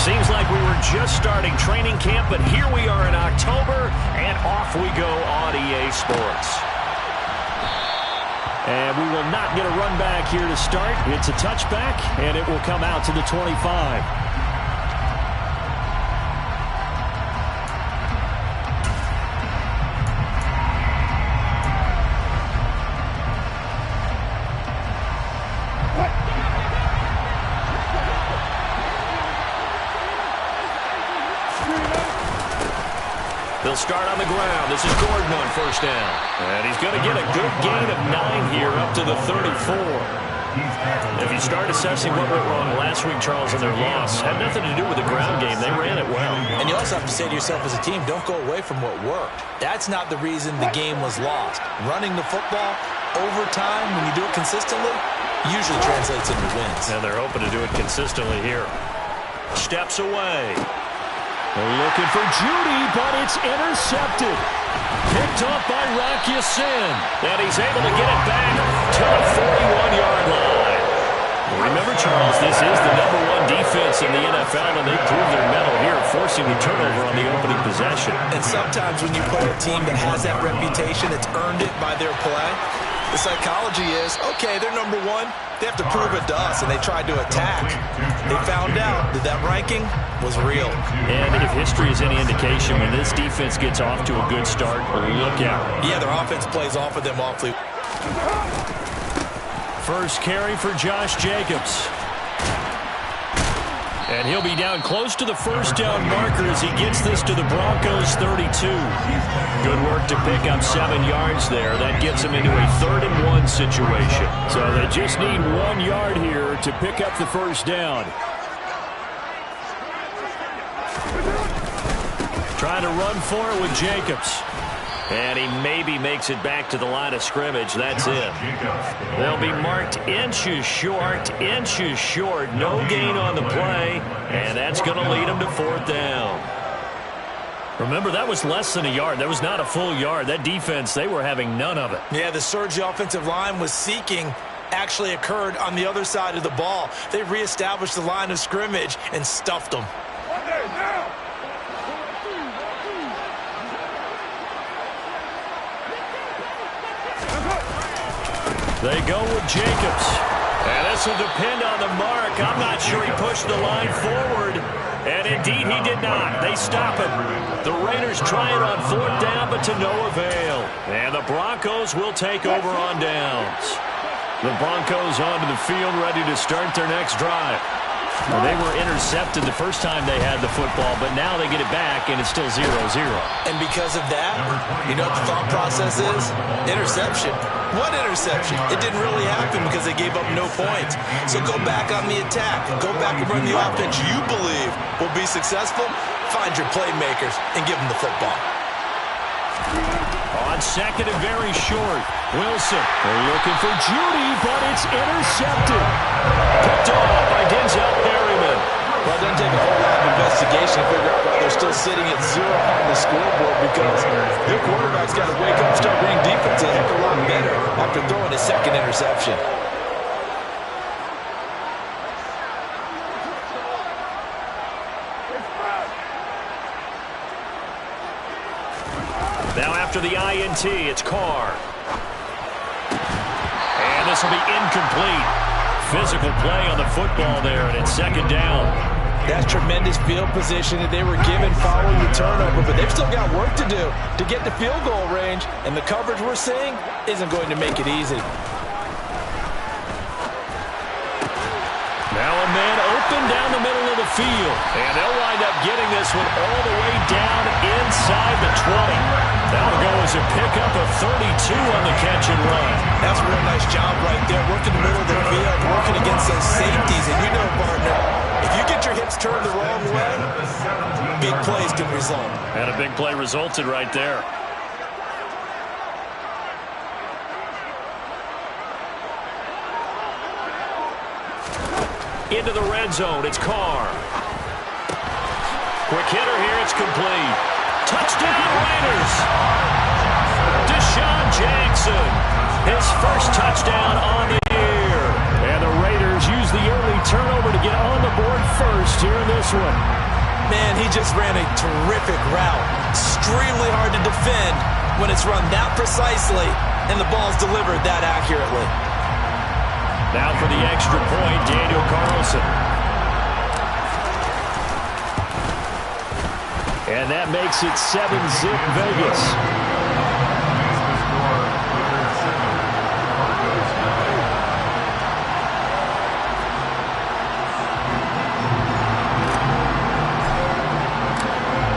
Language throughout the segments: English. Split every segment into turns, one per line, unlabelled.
Seems like we were just starting training camp, but here we are in October, and off we go on EA Sports. And we will not get a run back here to start. It's a touchback, and it will come out to the 25. They'll start on the ground. This is Gordon on first down. And he's going to get a good gain of 9 here up to the 34. If you start assessing what went wrong last week, Charles, in their loss, had nothing to do with the ground game. They ran it well.
And you also have to say to yourself as a team, don't go away from what worked. That's not the reason the game was lost. Running the football over time, when you do it consistently, usually translates into wins.
And they're hoping to do it consistently here. Steps away. Looking for Judy, but it's intercepted. Picked up by Rock Ya-Sin. And he's able to get it back to the 41-yard line. Remember, Charles, this is the #1 defense in the NFL, and they proved their mettle here, forcing the turnover on the opening possession.
And sometimes when you play a team that has that reputation, it's earned it by their play. The psychology is, okay, they're #1. They have to prove it to us, and they tried to attack. They found out that that ranking was real.
And if history is any indication, when this defense gets off to a good start, look out.
Yeah, their offense plays off of them awfully.
First carry for Josh Jacobs. And he'll be down close to the first down marker as he gets this to the Broncos 32. Good work to pick up 7 yards there. That gets him into a 3rd-and-1 situation. So they just need 1 yard here to pick up the first down. Trying to run for it with Jacobs. And he maybe makes it back to the line of scrimmage. That's it. They'll be marked inches short. No gain on the play. And that's going to lead them to 4th down. Remember, that was less than a yard. That was not a full yard. That defense, they were having none of it.
Yeah, the surge the offensive line was seeking actually occurred on the other side of the ball. They reestablished the line of scrimmage and stuffed them.
They go with Jacobs. And this will depend on the mark. I'm not sure he pushed the line forward. And indeed he did not. They stop it. The Raiders try it on 4th down, but to no avail. And the Broncos will take over on downs. The Broncos onto the field, ready to start their next drive. Well, they were intercepted the first time they had the football, but now they get it back, and it's still 0-0.
And because of that, you know what the thought process is? Interception. What interception? It didn't really happen because they gave up no points. So go back on the attack. Go back and run the offense you believe will be successful. Find your playmakers and give them the football.
On 2nd and very short, Wilson. They're looking for Judy, but it's intercepted. Picked off by Denzel Perryman.
Well, it doesn't take a whole lot of investigation to figure out why they're still sitting at 0 on the scoreboard, because their quarterback's got to wake up and start reading defenses a lot better after throwing his 2nd interception.
Now after the INT, it's Carr. And this will be incomplete. Physical play on the football there, and it's 2nd down.
That's tremendous field position that they were given following the turnover, but they've still got work to do to get to field goal range, and the coverage we're seeing isn't going to make it easy.
Now a man open down the middle of the field, and they'll wind up getting this one all the way down inside the 20. That'll go as a pickup of 32 on the catch and run.
That's a real nice job right there, working the middle of the field, working against those safeties. And you know, partner, if you get your hips turned the wrong way, big plays can result.
And a big play resulted right there. Into the red zone, it's Carr. Quick hitter here, it's complete. Touchdown, Raiders! Deshaun Jackson, his first touchdown on the year. And the Raiders use the early turnover to get on the board first here in this one.
Man, he just ran a terrific route. Extremely hard to defend when it's run that precisely and the ball's delivered that accurately.
Now for the extra point, Daniel Carlson. And that makes it 7-zip Vegas.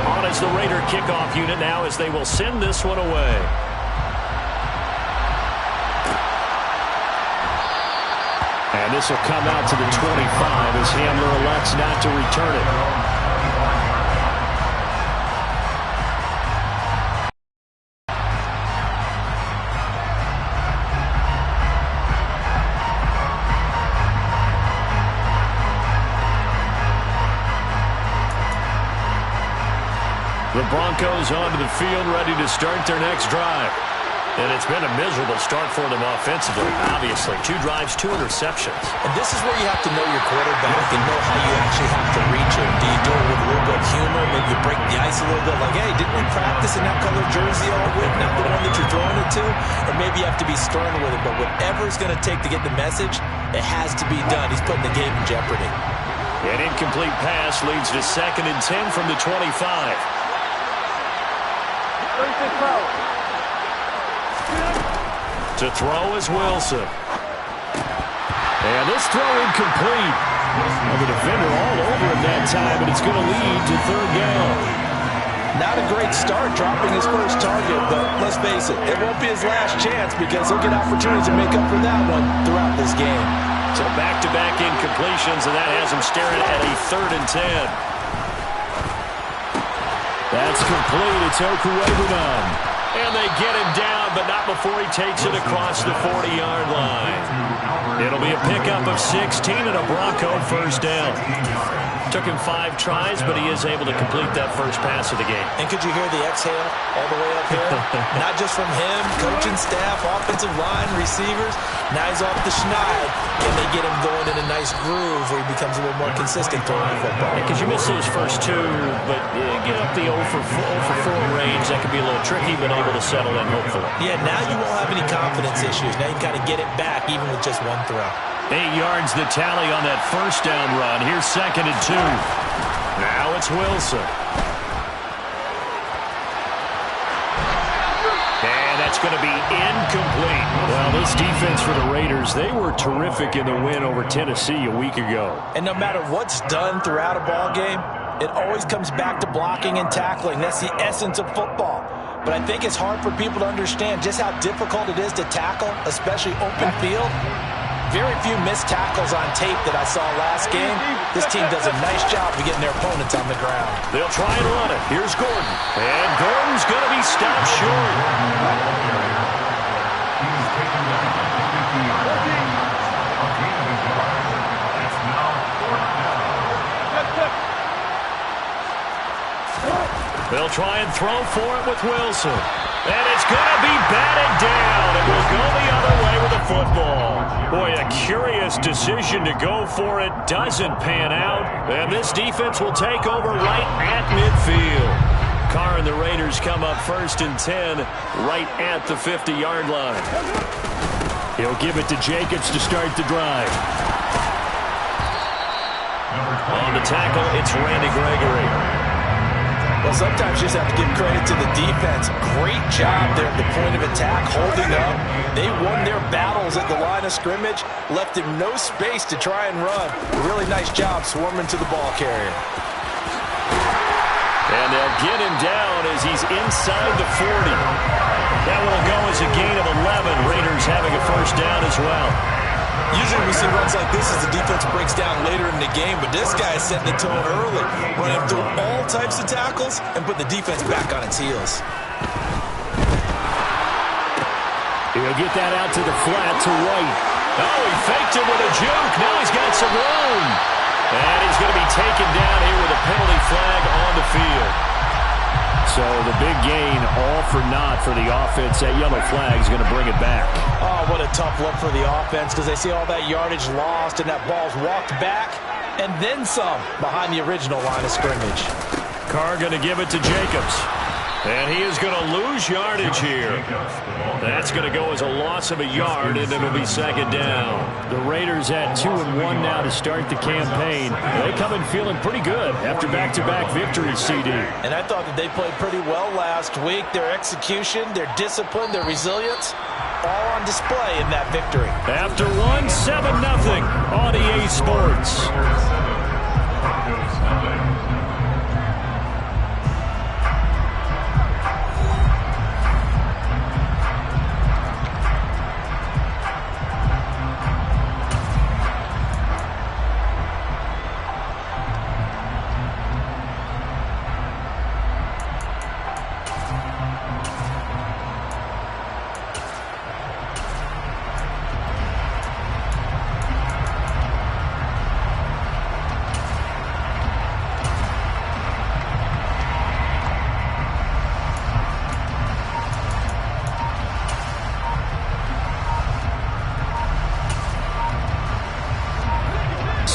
On is the Raider kickoff unit now as they will send this one away. And this will come out to the 25 as Hamler elects not to return it. The Broncos onto the field, ready to start their next drive. And it's been a miserable start for them offensively, obviously. 2 drives, 2 interceptions.
And this is where you have to know your quarterback and know how you actually have to reach him. Do you do it with a little bit of humor? Maybe you break the ice a little bit, like, hey, didn't we practice in that color jersey all week, not the one that you're throwing it to? Or maybe you have to be stern with it. But whatever it's going to take to get the message, it has to be done. He's putting the game in jeopardy.
An incomplete pass leads to 2nd and 10 from the 25. To throw is Wilson. And this throw incomplete. Well, the defender all over him that time, and it's going to lead to 3rd down.
Not a great start dropping his first target, but let's face it, it won't be his last chance because he'll get opportunities to make up for that one throughout this game.
So back-to-back incompletions, and that has him staring at a 3rd and 10. That's complete. It's Okuegbunam. And they get him down, but not before he takes it across the 40-yard line. It'll be a pickup of 16 and a Bronco first down. Took him 5 tries, but he is able to complete that first pass of the game.
And could you hear the exhale all the way up here? Not just from him, coaching staff, offensive line, receivers. Now he's off the schneid. Can they get him going in a nice groove where he becomes a little more consistent throwing the football?
Because you miss those first 2, but get up the 0 for 4 range. That can be a little tricky, but able to settle in, hopefully.
Yeah, now you won't have any confidence issues. Now you kind of get it back, even with just 1 throw.
8 yards the tally on that first down run. Here's 2nd and 2. Now it's Wilson. And that's going to be incomplete. Well, this defense for the Raiders, they were terrific in the win over Tennessee a week ago.
And no matter what's done throughout a ball game, it always comes back to blocking and tackling. That's the essence of football. But I think it's hard for people to understand just how difficult it is to tackle, especially open field. Very few missed tackles on tape that I saw last game. This team does a nice job of getting their opponents on the ground.
They'll try and run it. Here's Gordon. And Gordon's going to be stopped short. They'll try and throw for it with Wilson. And it's going to be batted down. It will go the other way with the football. Boy, a curious decision to go for it. Doesn't pan out. And this defense will take over right at midfield. Carr and the Raiders come up 1st and 10 right at the 50-yard line. He'll give it to Jacobs to start the drive. On the tackle, it's Randy Gregory.
Well, sometimes you just have to give credit to the defense. Great job there at the point of attack, holding up. They won their battles at the line of scrimmage, left him no space to try and run. A really nice job swarming to the ball carrier.
And they'll get him down as he's inside the 40. That will go as a gain of 11. Raiders having a first down as well.
Usually we see runs like this as the defense breaks down later in the game, but this guy is setting the tone early, running through all types of tackles and put the defense back on its heels.
He'll get that out to the flat to White. Oh, he faked him with a juke. Now he's got some room. And he's going to be taken down here with a penalty flag on the field. So the big gain, all for naught for the offense. That yellow flag is going to bring it back.
Oh, what a tough look for the offense, because they see all that yardage lost and that ball's walked back and then some behind the original line of scrimmage.
Carr going to give it to Jacobs. And he is going to lose yardage here. That's going to go as a loss of a yard, and it'll be second down. The Raiders at 2-1 now to start the campaign. They come in feeling pretty good after back-to-back victories, CD.
And I thought that they played pretty well last week. Their execution, their discipline, their resilience, all on display in that victory.
After one, 7-0 on EA Sports.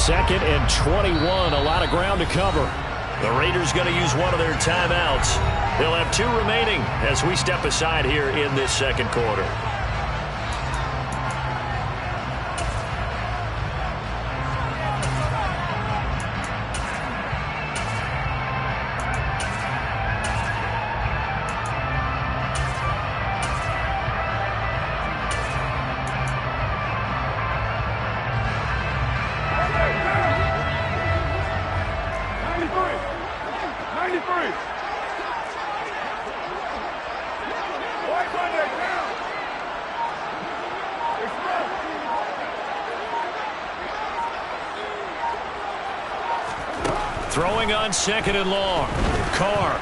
Second and 21, a lot of ground to cover. The Raiders going to use one of their timeouts. They'll have 2 remaining as we step aside here in this second quarter. Throwing on second and long. Carr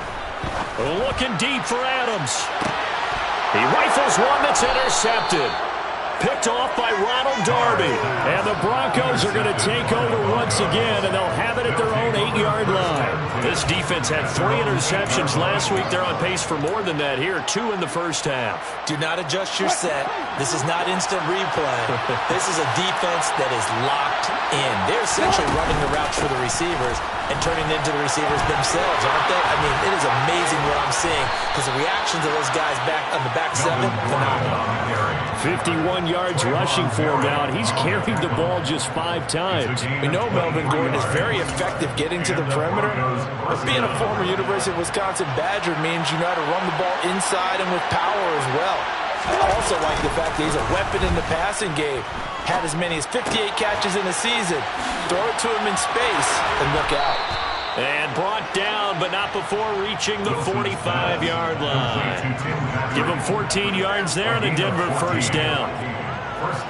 looking deep for Adams. He rifles one that's intercepted. Picked off by Ronald Darby. And the Broncos are going to take over once again, and they'll have it at their own 8-yard line. This defense had 3 interceptions last week. They're on pace for more than that here. 2 in the first half.
Do not adjust your set. This is not instant replay. This is a defense that is locked in. They're essentially running the routes for the receivers and turning into the receivers themselves, aren't they? I mean, it is amazing what I'm seeing, because the reactions of those guys back on the back 7, phenomenal.
51 yards rushing for him now, and he's carried the ball just 5 times.
We know Melvin Gordon is very effective getting to the perimeter, but being a former University of Wisconsin Badger means you know how to run the ball inside and with power as well. I also like the fact that he's a weapon in the passing game. Had as many as 58 catches in a season. Throw it to him in space and look out.
And brought down, but not before reaching the 45-yard line. Give him 14 yards there and a Denver first down.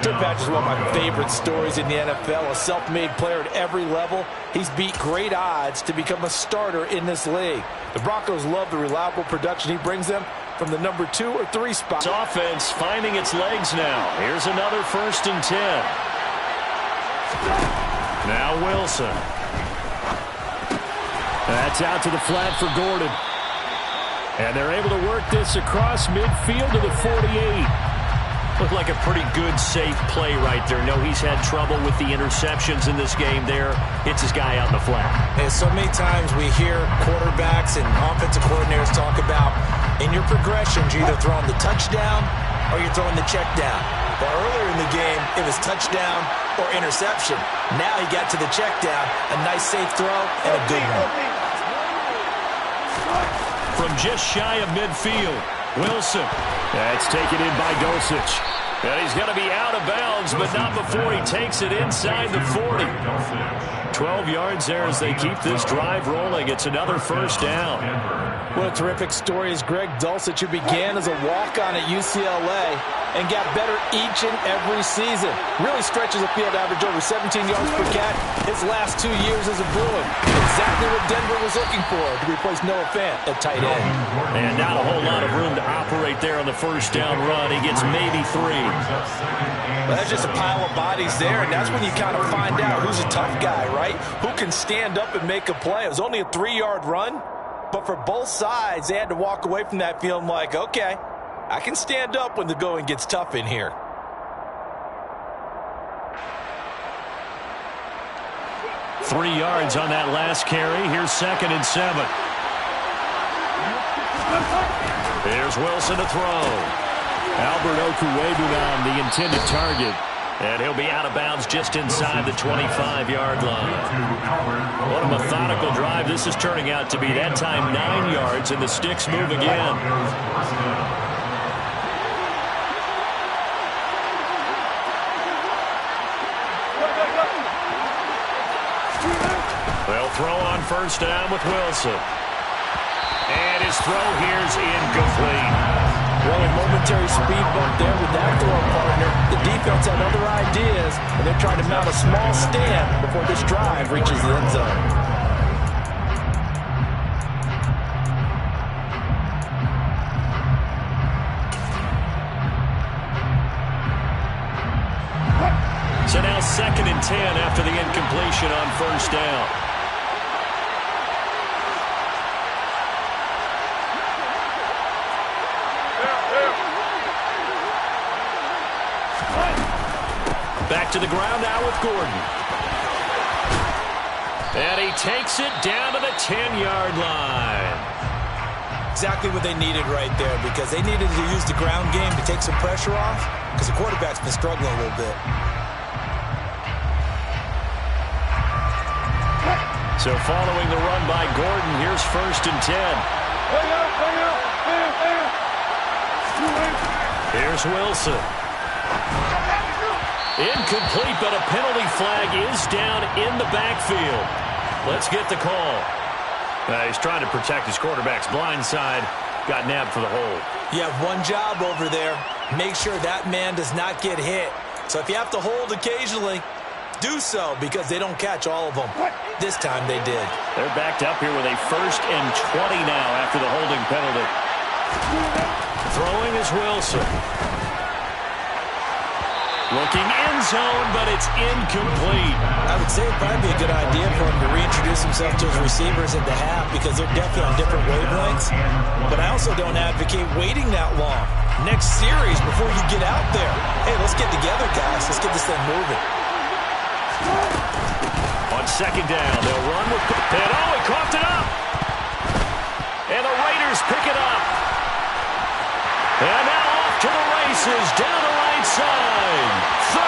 Tim Patrick is one of my favorite stories in the NFL. A self-made player at every level. He's beat great odds to become a starter in this league. The Broncos love the reliable production he brings them from the number 2 or 3 spot.
This offense finding its legs now. Here's another 1st and 10. Now Wilson. That's out to the flat for Gordon. And they're able to work this across midfield to the 48. Looked like a pretty good, safe play right there. No, he's had trouble with the interceptions in this game there. Hits his guy out in the flat.
And so many times we hear quarterbacks and offensive coordinators talk about, in your progressions, you're either throwing the touchdown or you're throwing the check down. But earlier in the game, it was touchdown or interception. Now he got to the check down, a nice safe throw, and a good one.
From just shy of midfield, Wilson. That's taken in by Dulcich. And he's going to be out of bounds, but not before he takes it inside the 40. 12 yards there as they keep this drive rolling. It's another first down.
What a terrific story is Greg Dulcich, who began as a walk-on at UCLA and got better each and every season. Really stretches a field average over 17 yards per catch his last 2 years as a Bruin. Exactly what Denver was looking for to replace Noah Fant at tight end.
And not a whole lot of room to operate there on the first down run. He gets maybe 3.
Well, that's just a pile of bodies there, and that's when you kind of find out who's a tough guy, right? Who can stand up and make a play. It was only a 3-yard run, But for both sides, they had to walk away from that feeling like, okay, I can stand up when the going gets tough in here.
Three yards on that last carry. Here's 2nd and 7. Here's Wilson to throw. Albert Okuwebunam, the intended target. And he'll be out of bounds just inside the 25-yard line. What a methodical drive this is turning out to be. That time 9 yards, and the sticks move again. They'll throw on 1st down with Wilson. And his throw here's incomplete.
Well, a momentary speed bump there with that throw partner. The defense had other ideas, and they're trying to mount a small stand before this drive reaches the end zone.
So now 2nd and 10 after the incompletion on 1st down. Back to the ground now with Gordon. And he takes it down to the 10-yard line.
Exactly what they needed right there, because they needed to use the ground game to take some pressure off, because the quarterback's been struggling a little bit.
So following the run by Gordon, here's 1st and 10. Here's Wilson. Incomplete, but a penalty flag is down in the backfield. Let's get the call. He's trying to protect his quarterback's blind side. Got nabbed for the hold.
You have one job over there. Make sure that man does not get hit. So if you have to hold occasionally, do so, because they don't catch all of them. This time they did.
They're backed up here with a 1st and 20 now after the holding penalty. Throwing is Wilson. Looking end zone, but it's incomplete.
I would say it'd probably be a good idea for him to reintroduce himself to his receivers at the half, because they're definitely on different wavelengths. But I also don't advocate waiting that long. Next series before you get out there. Hey, let's get together, guys. Let's get this thing moving.
On 2nd down, they'll run with... And he coughed it up! And the Raiders pick it up. And now off to the races, down the right side. 30,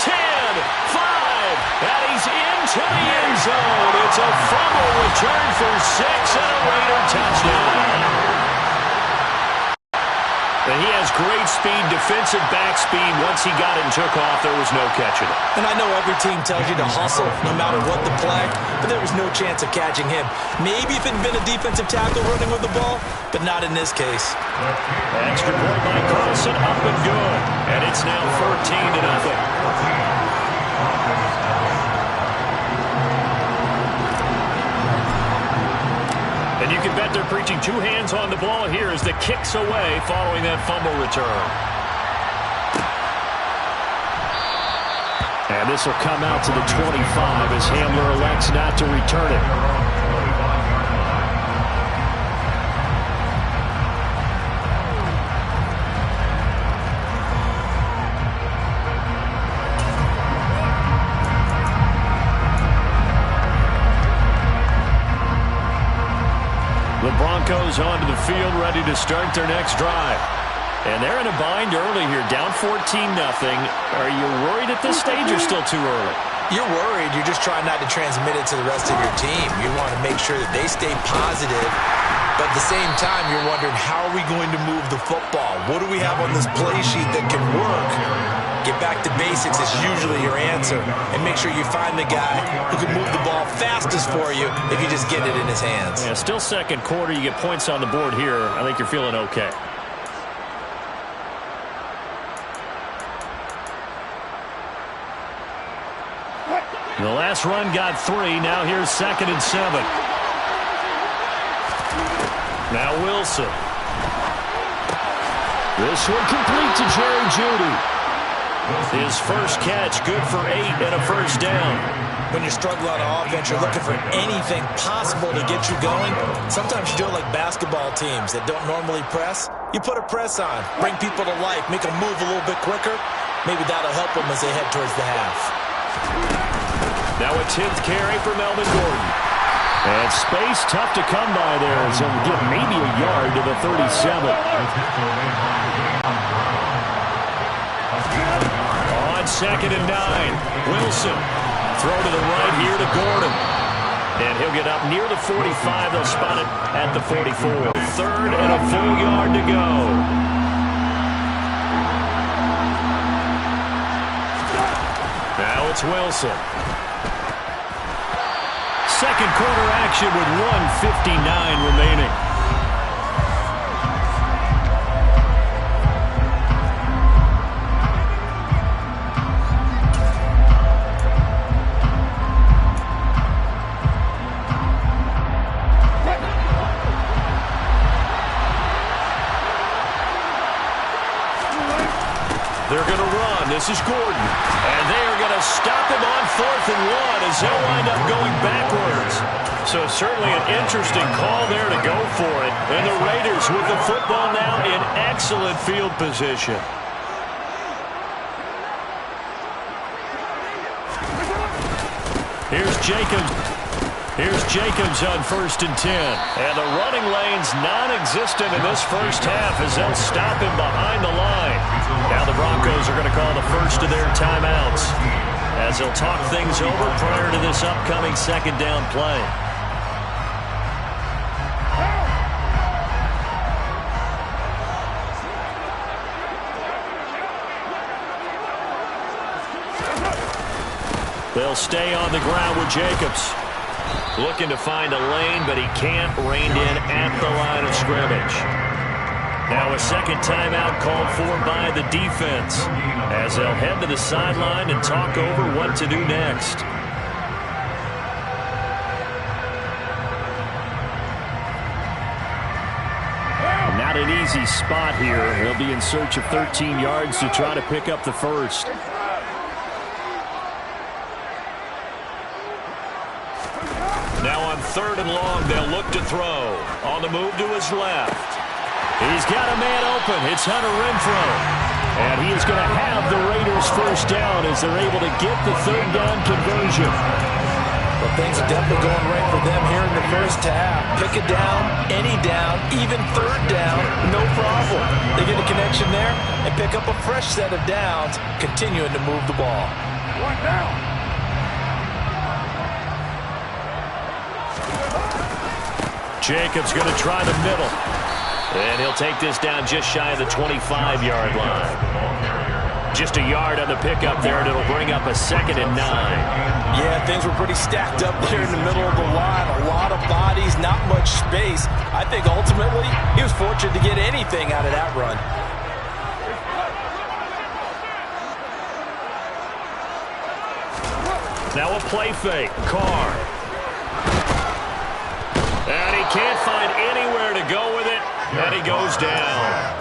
10, 5, and he's into the end zone. It's a fumble return for 6 and a Raider touchdown. And he has great speed, defensive back speed. Once he got it and took off, there was no catching it.
And I know every team tells you to hustle no matter what the play, but there was no chance of catching him. Maybe if it had been a defensive tackle running with the ball, but not in this case.
Extra point by Carlson, up and good. And it's now 14-0. And you can bet they're preaching 2 hands on the ball here as the kick's away following that fumble return. And this will come out to the 25 as Hamler elects not to return it. The Broncos onto the field, ready to start their next drive. And they're in a bind early here, down 14-0. Are you worried at this stage or still too early?
You're worried. You're just trying not to transmit it to the rest of your team. You want to make sure that they stay positive. But at the same time, you're wondering, how are we going to move the football? What do we have on this play sheet that can work? Get back to basics is usually your answer. And make sure you find the guy who can move the ball fastest for you if you just get it in his hands.
Yeah, still 2nd quarter. You get points on the board here. I think you're feeling okay. The last run got 3. Now here's 2nd and 7. Now Wilson. This one complete to Jerry Jeudy. His first catch, good for 8 and a 1st down.
when you're struggling on offense, you're looking for anything possible to get you going. Sometimes you do it like basketball teams that don't normally press. You put a press on, bring people to life, make them move a little bit quicker. Maybe that'll help them as they head towards the half.
Now a 10th carry for Melvin Gordon. And space tough to come by there, so we'll get maybe a yard to the 37. On 2nd and 9, Wilson. Throw to the right here to Gordon. And he'll get up near the 45. They'll spot it at the 44. 3rd and a full yard to go. Now it's Wilson. Second quarter action with 1:59 remaining. They're going to run. This is Gordon. And they are going to stop him on 4th and 1 as they'll wind up going backwards. So certainly an interesting call there to go for it. And the Raiders with the football now in excellent field position. Here's Jacobs. Here's Jacobs on 1st and 10. And the running lane's non-existent in this first half as they'll stop him behind the line. Now the Broncos are going to call the first of their timeouts as they'll talk things over prior to this upcoming 2nd down play. They'll stay on the ground with Jacobs. Looking to find a lane, but he can't. Reined in at the line of scrimmage. Now a 2nd timeout called for by the defense as they'll head to the sideline and talk over what to do next. Not an easy spot here. They'll be in search of 13 yards to try to pick up the first. Now on 3rd and long, they'll look to throw. On the move to his left. He's got a man open. It's Hunter Renfrow. And he is going to have the Raiders first down as they're able to get the 3rd down conversion.
Well, things are definitely going right for them here in the first half. Pick a down, any down, even 3rd down, no problem. They get a connection there and pick up a fresh set of downs, continuing to move the ball.
1 down.
Jacobs going to try the middle. And he'll take this down just shy of the 25-yard line. Just a yard on the pickup there, and it'll bring up a 2nd and 9.
Yeah, things were pretty stacked up there in the middle of the line. A lot of bodies, not much space. I think ultimately he was fortunate to get anything out of that run.
Now a play fake. Carr. And he can't find anywhere to go with it, and he goes down.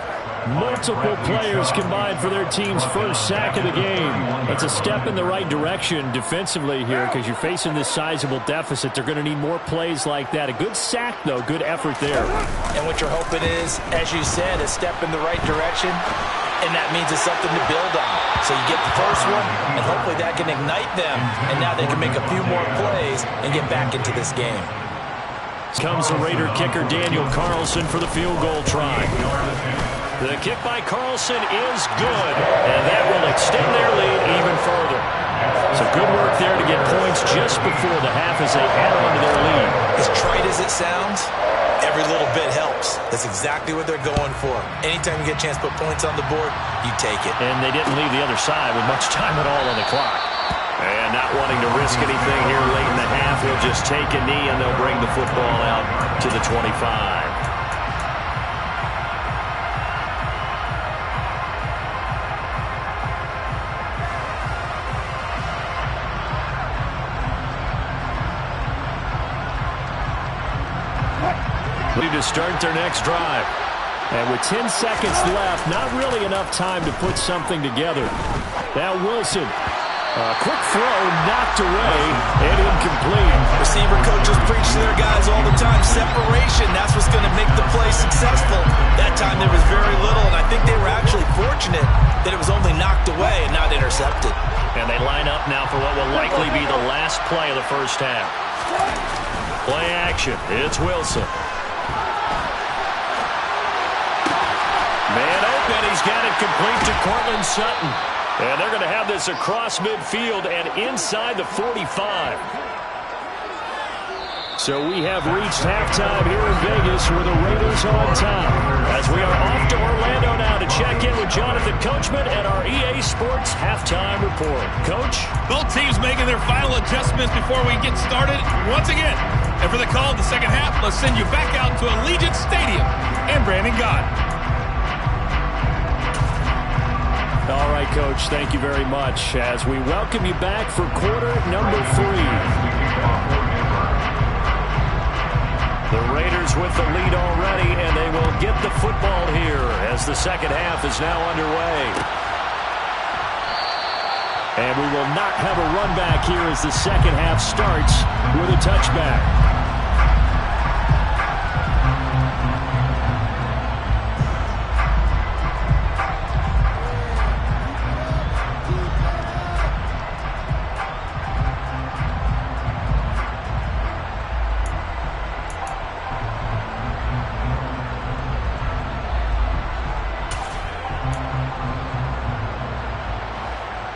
Multiple players combined for their team's first sack of the game. That's a step in the right direction defensively here because you're facing this sizable deficit. They're going to need more plays like that. A good sack, though. Good effort there.
And what you're hoping is, as you said, a step in the right direction, and that means it's something to build on. So you get the first one, and hopefully that can ignite them, and now they can make a few more plays and get back into this game.
Comes the Raider kicker Daniel Carlson for the field goal try. The kick by Carlson is good, and that will extend their lead even further. So good work there to get points just before the half as they add on to their lead.
As trite as it sounds, every little bit helps. That's exactly what they're going for. Anytime you get a chance to put points on the board, you take it.
And they didn't leave the other side with much time at all on the clock. And not wanting to risk anything here late in the half, he'll just take a knee and they'll bring the football out to the 25. To start their next drive. And with 10 seconds left, not really enough time to put something together. Now Wilson. Quick throw, knocked away, and incomplete.
Receiver coaches preach to their guys all the time. Separation, that's what's going to make the play successful. That time there was very little, and I think they were actually fortunate that it was only knocked away and not intercepted.
And they line up now for what will likely be the last play of the first half. Play action. It's Wilson. Man open. He's got it complete to Cortland Sutton. And they're going to have this across midfield and inside the 45. So we have reached halftime here in Vegas with the Raiders on top. As we are off to Orlando now to check in with Jonathan Coachman and our EA Sports Halftime Report. Coach?
Both teams making their final adjustments before we get started once again. And for the call of the second half, let's send you back out to Allegiant Stadium and Brandon Gott.
All right, Coach, thank you very much as we welcome you back for quarter number 3. The Raiders with the lead already, and they will get the football here as the second half is now underway. And we will not have a run back here as the second half starts with a touchback.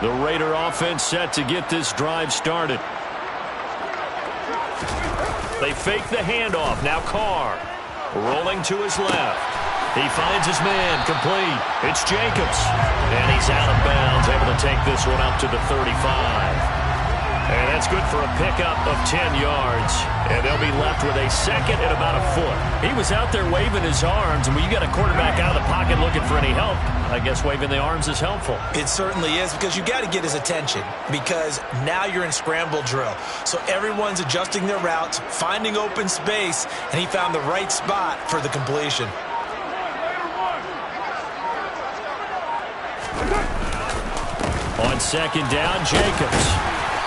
The Raider offense set to get this drive started. They fake the handoff. Now Carr rolling to his left. He finds his man complete. It's Jacobs. And he's out of bounds, able to take this one up to the 35. And that's good for a pickup of 10 yards. And they'll be left with a second and about a foot. He was out there waving his arms, and when you got a quarterback out of the pocket looking for any help, I guess waving the arms is helpful.
It certainly is, because you got to get his attention, because now you're in scramble drill. So everyone's adjusting their routes, finding open space, and he found the right spot for the completion.
On second down, Jacobs.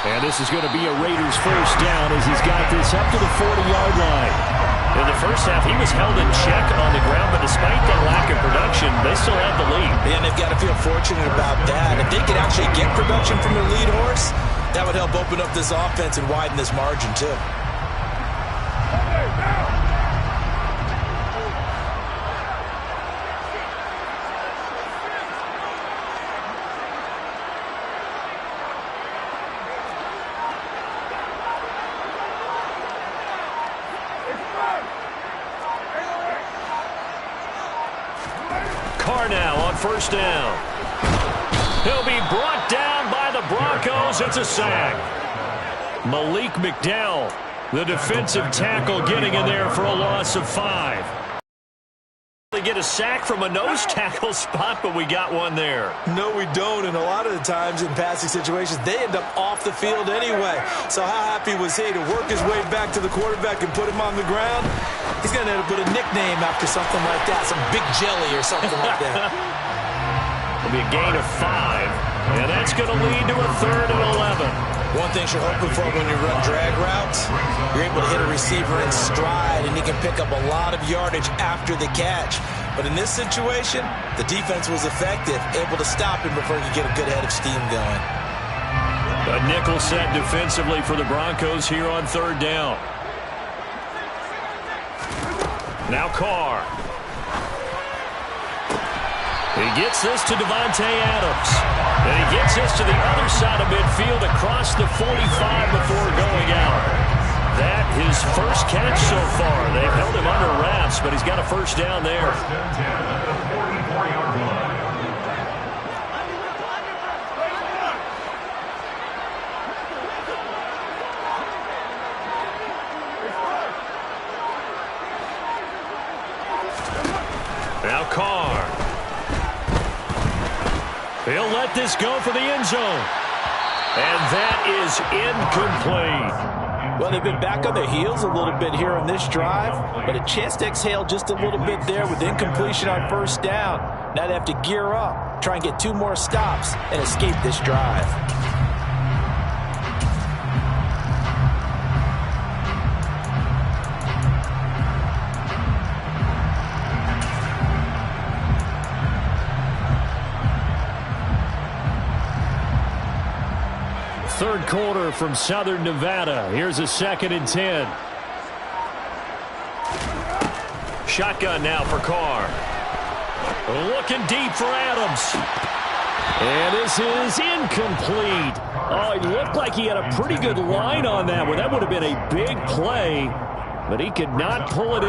And this is going to be a Raiders first down as he's got this up to the 40-yard line. In the first half, he was held in check on the ground, but despite that lack of production, they still have the lead.
And they've got to feel fortunate about that. If they could actually get production from their lead horse, that would help open up this offense and widen this margin, too.
Now on first down. He'll be brought down by the Broncos. It's a sack. Malik McDowell, the defensive tackle, getting in there for a loss of 5. They get a sack from a nose tackle spot, but we got one there.
No, we don't, and a lot of the times in passing situations, they end up off the field anyway. So how happy was he to work his way back to the quarterback and put him on the ground? He's going to end up with a nickname after something like that, some Big Jelly or something like that.
It'll be a gain of 5, and that's going to lead to a 3rd and 11.
One thing you're hoping for when you run drag routes, you're able to hit a receiver in stride, and he can pick up a lot of yardage after the catch. But in this situation, the defense was effective, able to stop him before he could get a good head of steam going.
A nickel set defensively for the Broncos here on 3rd down. Now Carr. He gets this to Devontae Adams. And he gets this to the other side of midfield across the 45 before going out. That his first catch so far. They've held him under wraps, but he's got a first down there. Now Carr. He'll let this go for the end zone. And that is incomplete.
Well, they've been back on their heels a little bit here on this drive, but a chance to exhale just a little bit there with incompletion on first down. Now they have to gear up, try and get 2 more stops, and escape this drive.
third quarter from Southern Nevada. Here's a 2nd and 10. Shotgun now for Carr. Looking deep for Adams. And this is incomplete. Oh, he looked like he had a pretty good line on that one. That would have been a big play, but he could not pull it in.